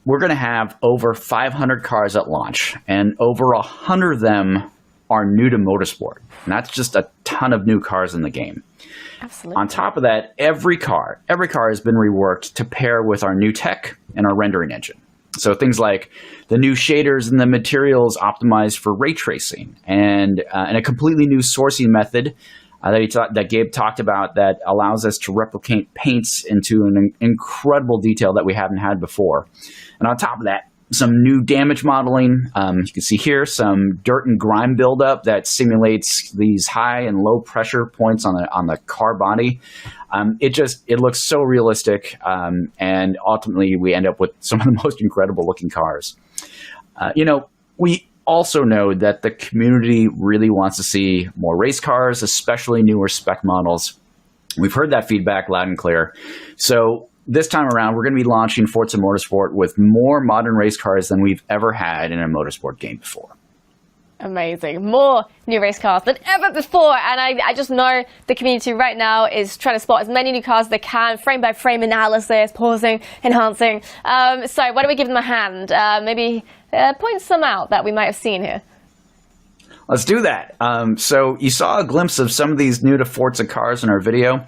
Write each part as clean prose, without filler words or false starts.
we're going to have over 500 cars at launch, and over 100 of them are new to motorsport. And that's just a ton of new cars in the game. Absolutely. On top of that, every car has been reworked to pair with our new tech and our rendering engine. So things like the new shaders and the materials optimized for ray tracing, and a completely new sourcing method that Gabe talked about that allows us to replicate paints into an incredible detail that we haven't had before. And on top of that, some new damage modeling. You can see here some dirt and grime buildup that simulates these high and low pressure points on the car body. It looks so realistic, and ultimately we end up with some of the most incredible looking cars. We also know that the community really wants to see more race cars, especially newer spec models. We've heard that feedback loud and clear. So this time around, we're going to be launching Forza Motorsport with more modern race cars than we've ever had in a motorsport game before. Amazing. More new race cars than ever before. And I just know the community right now is trying to spot as many new cars as they can, frame by frame analysis, pausing, enhancing. So why don't we give them a hand? Maybe point some out that we might have seen here. Let's do that. So you saw a glimpse of some of these new to Forza cars in our video.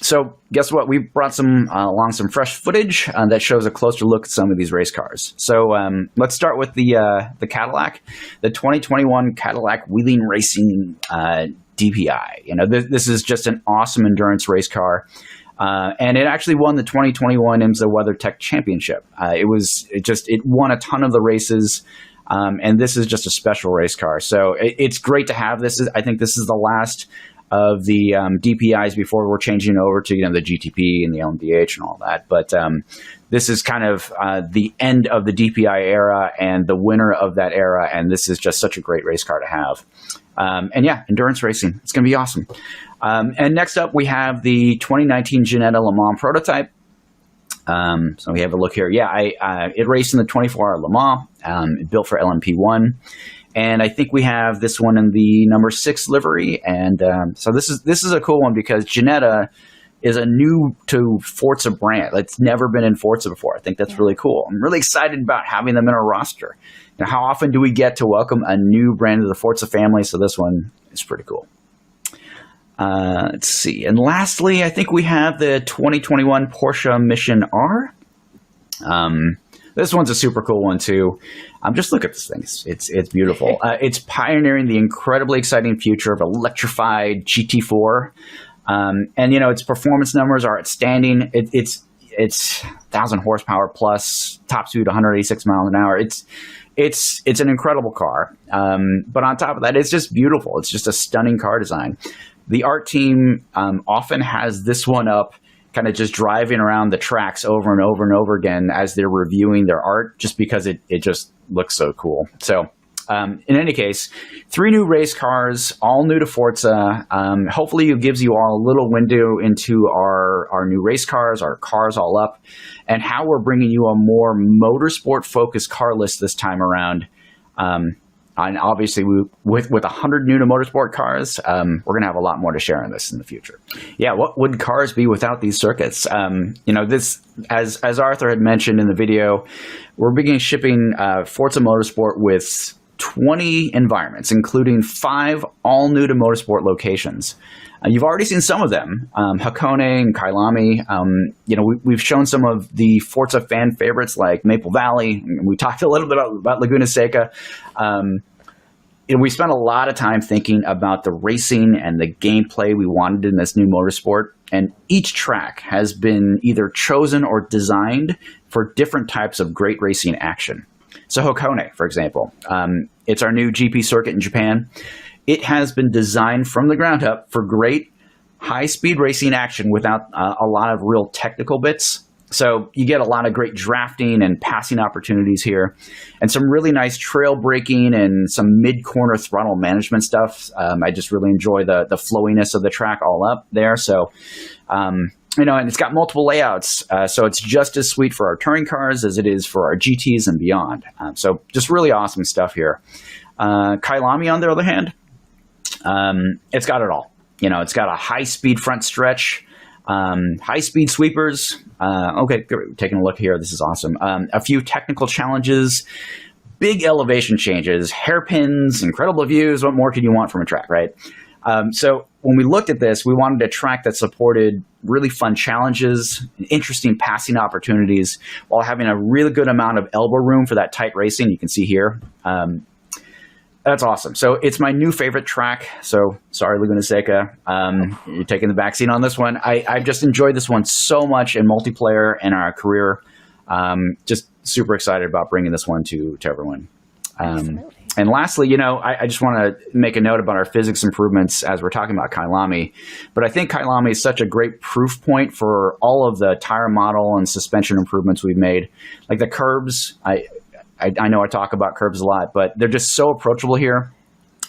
So guess what? We brought along some fresh footage that shows a closer look at some of these race cars. So let's start with the Cadillac, the 2021 Cadillac Wheeling Racing DPI. This is just an awesome endurance race car. And it actually won the 2021 IMSA WeatherTech Championship. It won a ton of the races. And this is just a special race car. So it's great to have this. I think this is the last of the DPIs before we're changing over to the GTP and the LMDH and all that. But this is kind of the end of the DPI era and the winner of that era. And this is just such a great race car to have. And yeah, endurance racing. It's going to be awesome. And next up, we have the 2019 Ginetta Le Mans prototype. So we have a look here. Yeah, it raced in the 24-hour Le Mans, built for LMP1. And I think we have this one in the number 6 livery. And so this is a cool one because Ginetta is a new to Forza brand. It's never been in Forza before. I think that's really cool. I'm really excited about having them in our roster. How often do we get to welcome a new brand to the Forza family? So this one is pretty cool. Let's see. And lastly, I think we have the 2021 Porsche Mission R. This one's a super cool one too. Just look at this thing. It's beautiful. It's pioneering the incredibly exciting future of electrified GT4. And its performance numbers are outstanding. It's 1,000 horsepower plus, top speed 186 miles an hour. It's an incredible car. But on top of that, it's just beautiful. It's just a stunning car design. The art team often has this one up, kind of just driving around the tracks over and over and over again as they're reviewing their art, just because it just looks so cool. So in any case, 3 new race cars, all new to Forza. Hopefully it gives you all a little window into our new race cars, our cars all up, and how we're bringing you a more motorsport-focused car list this time around. And obviously, with 100 new to motorsport cars, we're going to have a lot more to share on this in the future. Yeah, what would cars be without these circuits? This, as Arthur had mentioned in the video, we're beginning shipping Forza Motorsport with 20 environments, including 5 all new to motorsport locations. You've already seen some of them, Hakone and Kailami. We've shown some of the Forza fan favorites like Maple Valley. We talked a little bit about Laguna Seca. We spent a lot of time thinking about the racing and the gameplay we wanted in this new motorsport. And each track has been either chosen or designed for different types of great racing action. So Hakone, for example, it's our new GP circuit in Japan. It has been designed from the ground up for great high-speed racing action without a lot of real technical bits. So you get a lot of great drafting and passing opportunities here, and some really nice trail braking and some mid-corner throttle management stuff. I just really enjoy the flowiness of the track all up there. So, and it's got multiple layouts, so it's just as sweet for our touring cars as it is for our GTs and beyond. So just really awesome stuff here. Kailami, on the other hand, it's got it all. It's got a high-speed front stretch. high-speed sweepers. Okay, taking a look here. This is awesome. A few technical challenges, big elevation changes, hairpins, incredible views. What more could you want from a track, right? So when we looked at this, we wanted a track that supported really fun challenges, interesting passing opportunities, while having a really good amount of elbow room for that tight racing. You can see here. That's awesome. So it's my new favorite track. So sorry, Laguna Seca, you're taking the backseat on this one. I've just enjoyed this one so much in multiplayer and our career. Just super excited about bringing this one to everyone. And lastly, I just want to make a note about our physics improvements as we're talking about Kailami. But I think Kailami is such a great proof point for all of the tire model and suspension improvements we've made. Like the curbs, I know I talk about curbs a lot, but they're just so approachable here.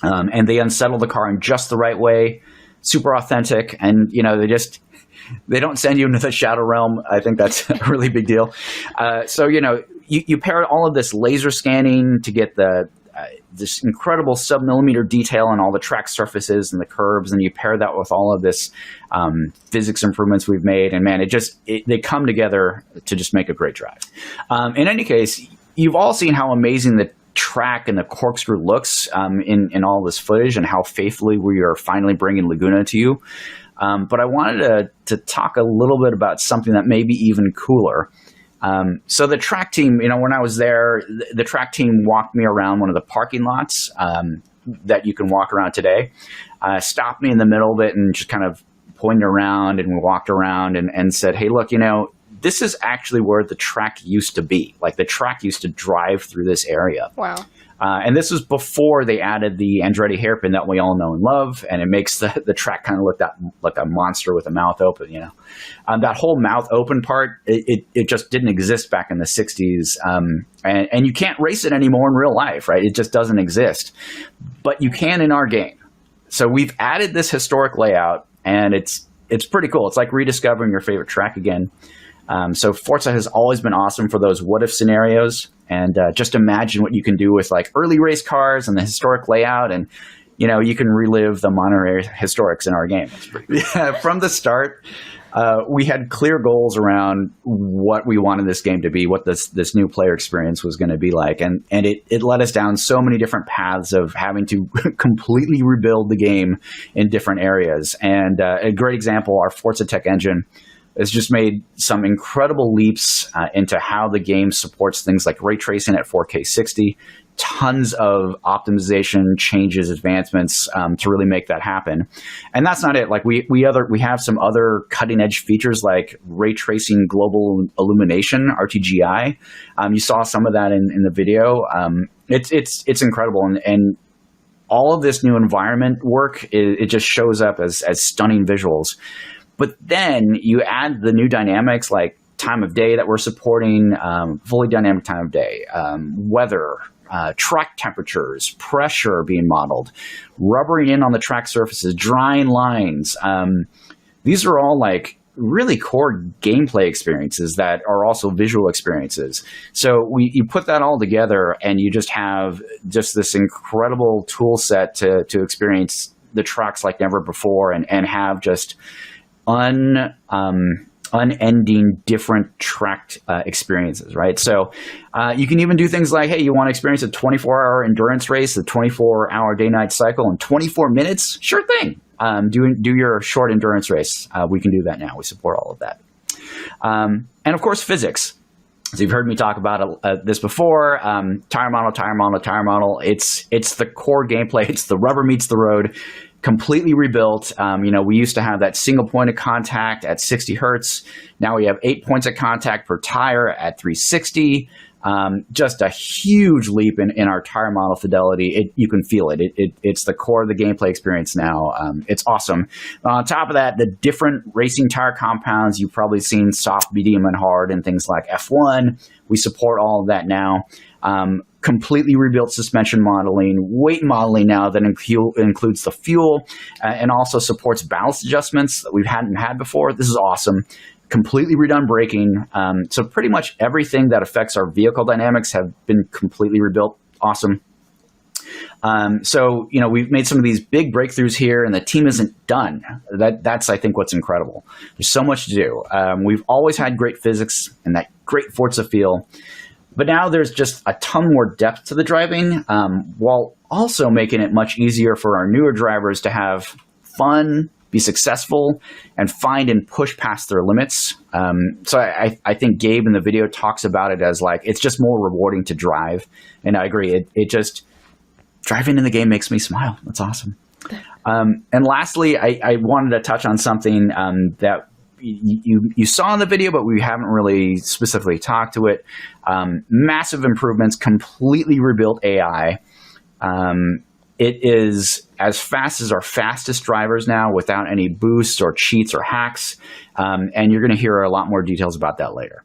And they unsettle the car in just the right way, super authentic. And, they don't send you into the shadow realm. I think that's a really big deal. So, you pair all of this laser scanning to get this incredible sub-millimeter detail on all the track surfaces and the curbs, and you pair that with all of this physics improvements we've made, and man, they come together to just make a great drive. In any case, you've all seen how amazing the track and the corkscrew looks in all this footage, and how faithfully we are finally bringing Laguna to you. But I wanted to talk a little bit about something that may be even cooler. So the track team, when I was there, the track team walked me around one of the parking lots that you can walk around today, stopped me in the middle of it and just kind of pointed around, and we walked around and said, hey, look, this is actually where the track used to be. Like the track used to drive through this area. Wow. And this was before they added the Andretti hairpin that we all know and love, and it makes the track kind of look like a monster with a mouth open, that whole mouth open part, it just didn't exist back in the 60s. And you can't race it anymore in real life, right? It just doesn't exist. But you can in our game. So we've added this historic layout, and it's pretty cool. It's like rediscovering your favorite track again. So Forza has always been awesome for those what-if scenarios, and just imagine what you can do with like early race cars and the historic layout, and you can relive the modern historics in our game. That's pretty cool. Yeah, from the start, we had clear goals around what we wanted this game to be, what this new player experience was going to be like, and it led us down so many different paths of having to completely rebuild the game in different areas. And a great example, our Forza Tech engine has just made some incredible leaps into how the game supports things like ray tracing at 4K 60, tons of optimization changes, advancements to really make that happen. And that's not it. Like we have some other cutting edge features like ray tracing global illumination, RTGI. You saw some of that in the video. It's incredible. And all of this new environment work, it just shows up as stunning visuals. But then you add the new dynamics like time of day that we're supporting, fully dynamic time of day, weather, track temperatures, pressure being modeled, rubbering in on the track surfaces, drying lines. These are all like really core gameplay experiences that are also visual experiences. So you put that all together, and you just have this incredible tool set to experience the tracks like never before, and have just unending different tracked experiences, right? So you can even do things like, hey, you want to experience a 24-hour endurance race, a 24-hour day-night cycle in 24 minutes? Sure thing. Do your short endurance race. We can do that now. We support all of that. And of course, physics. So you've heard me talk about this before. Tire model. It's the core gameplay. It's the rubber meets the road. Completely rebuilt. We used to have that single point of contact at 60 hertz. Now we have 8 points of contact per tire at 360. Just a huge leap in our tire model fidelity. You can feel it. It's the core of the gameplay experience now. It's awesome. On top of that, the different racing tire compounds, you've probably seen soft, medium, and hard, and things like F1. We support all of that now. Completely rebuilt suspension modeling, weight modeling now that includes the fuel, and also supports ballast adjustments that we hadn't had before. This is awesome. Completely redone braking. So pretty much everything that affects our vehicle dynamics have been completely rebuilt. Awesome. So, we've made some of these big breakthroughs here, and the team isn't done. That's, I think, what's incredible. There's so much to do. We've always had great physics and that great Forza feel, but now there's just a ton more depth to the driving, while also making it much easier for our newer drivers to have fun, be successful, and find and push past their limits. So I think Gabe in the video talks about it as like, it's just more rewarding to drive. And I agree. It just, driving in the game makes me smile. That's awesome. And lastly, I wanted to touch on something that you saw in the video, but we haven't really specifically talked to it. Massive improvements, completely rebuilt AI. It is as fast as our fastest drivers now, without any boosts or cheats or hacks. And you're going to hear a lot more details about that later.